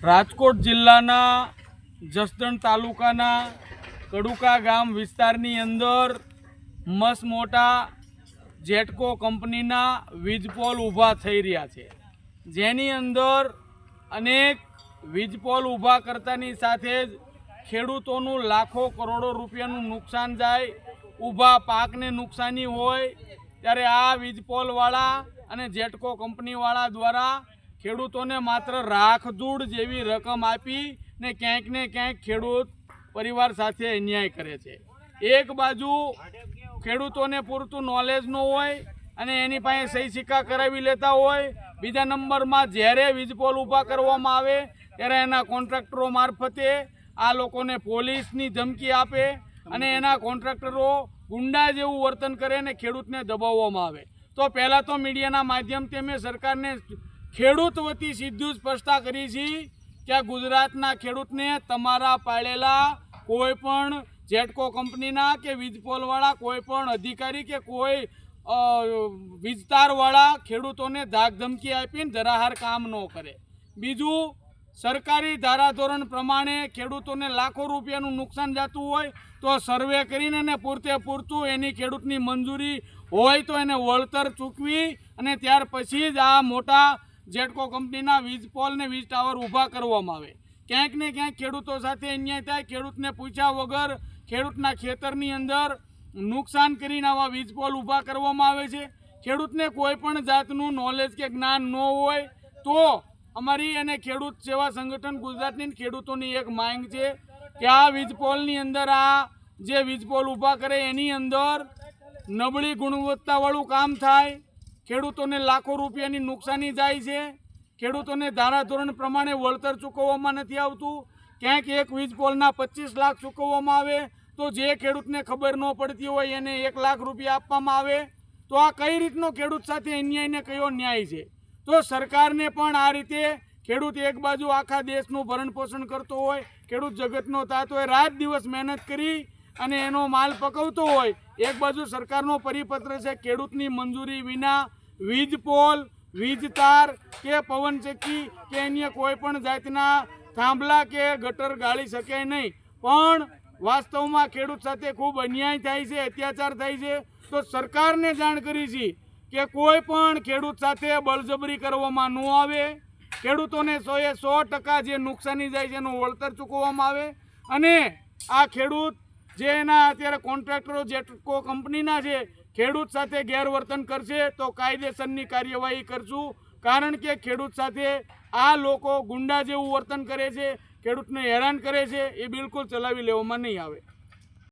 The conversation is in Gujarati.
રાજકોટ જિલ્લાના જસદણ તાલુકાના કડુકા ગામ વિસ્તારની અંદર મસ્ત મોટા જેટકો કંપનીના વીજપોલ ઊભા થઈ રહ્યા છે, જેની અંદર અનેક વીજપોલ ઊભા કરતાની સાથે જ ખેડૂતોનું લાખો કરોડો રૂપિયાનું નુકસાન જાય, ઊભા પાકને નુકસાની હોય ત્યારે આ વીજપોલવાળા અને જેટકો કંપનીવાળા દ્વારા ખેડૂતોને માત્ર રાખધૂળ જેવી રકમ આપી ને ક્યાંક ને ક્યાંક ખેડૂત પરિવાર સાથે અન્યાય કરે છે। એક બાજુ ખેડૂતોને પૂરતું નોલેજ ન હોય અને એની પાસે સહી સિક્કા કરાવી લેતા હોય, બીજા નંબરમાં જ્યારે વીજપોલ ઊભા કરવામાં આવે ત્યારે એના કોન્ટ્રાક્ટરો મારફતે આ લોકોને પોલીસની ધમકી આપે અને એના કોન્ટ્રાક્ટરો ગુંડા જેવું વર્તન કરે અને ખેડૂતને દબાવવામાં આવે। તો પહેલાં તો મીડિયાના માધ્યમથી અમે સરકારને ખેડૂત વતી સીધું સ્પષ્ટતા કરી છે કે ગુજરાતના ખેડૂતને તમારા પાળેલા કોઈ પણ જેટકો કંપનીના કે વીજપોલવાળા કોઈ પણ અધિકારી કે કોઈ વિસ્તારવાળા ખેડૂતોને ધાક ધમકી આપીને ધરાહાર કામ ન કરે। બીજું, સરકારી ધારાધોરણ પ્રમાણે ખેડૂતોને લાખો રૂપિયાનું નુકસાન જતું હોય તો સર્વે કરીને પૂરતે પૂરતું એની ખેડૂતની મંજૂરી હોય તો એને વળતર ચૂકવી અને ત્યાર પછી જ આ મોટા જેટકો કંપનીના વીજપોલ ને વીજ ટાવર ઊભા કરવામાં આવે। ક્યાંક ને ક્યાંક ખેડૂતો સાથે અન્યાય થાય, ખેડૂતને પૂછ્યા વગર ખેડૂતના ખેતરની અંદર નુકસાન કરીને આવા વીજપોલ ઊભા કરવામાં આવે છે। ખેડૂતને કોઈ પણ જાતનું નોલેજ કે જ્ઞાન ન હોય તો અમારી અને ખેડૂત સેવા સંગઠન ગુજરાતની ખેડૂતોની એક માંગ છે કે આ વીજપોલની અંદર આ જે વીજપોલ ઊભા કરે એની અંદર નબળી ગુણવત્તાવાળું કામ થાય, ખેડૂતોને લાખો રૂપિયાની નુકસાની જાય છે, ખેડૂતોને ધારાધોરણ પ્રમાણે વળતર ચૂકવવામાં નથી આવતું, ક્યાંક એક વીજપોલના 25 લાખ ચૂકવવામાં આવે તો જે ખેડૂતને ખબર ન પડતી હોય એને 1 લાખ રૂપિયા આપવામાં આવે। તો આ કઈ રીતનો ખેડૂત સાથે અન્યાય ને કયો ન્યાય છે? તો સરકારને પણ આ રીતે ખેડૂત એક બાજુ આખા દેશનું ભરણ પોષણ કરતો હોય, ખેડૂત જગતનો તાત હોય, રાત દિવસ મહેનત કરી અને એનો માલ પકવતો હોય, એક બાજુ સરકારનો પરિપત્ર છે ખેડૂતની મંજૂરી વિના વીજપોલ, વીજતાર કે પવનચક્કી કે અન્ય કોઈ પણ જાતના થાંભલા કે ગટર ગાળી શકે નહીં, પણ વાસ્તવમાં ખેડૂત સાથે ખૂબ અન્યાય થાય છે, અત્યાચાર થાય છે। તો સરકારને જાણ કરી છે કે કોઈ પણ ખેડૂત સાથે બળજબરી કરવામાં ન આવે, ખેડૂતોને 100% જે નુકસાની જાય છે એનું વળતર ચૂકવવામાં આવે અને આ ખેડૂત જે એના અત્યારે કોન્ટ્રાક્ટરો જેટકો કંપનીના છે ખેડૂત સાથે ગેરવર્તન કરશે તો કાયદેસરની કાર્યવાહી કરશું, કારણ કે ખેડૂત સાથે આ લોકો ગુંડા જેવું વર્તન કરે છે, ખેડૂતને હેરાન કરે છે, એ બિલકુલ ચલાવી લેવામાં નહીં આવે।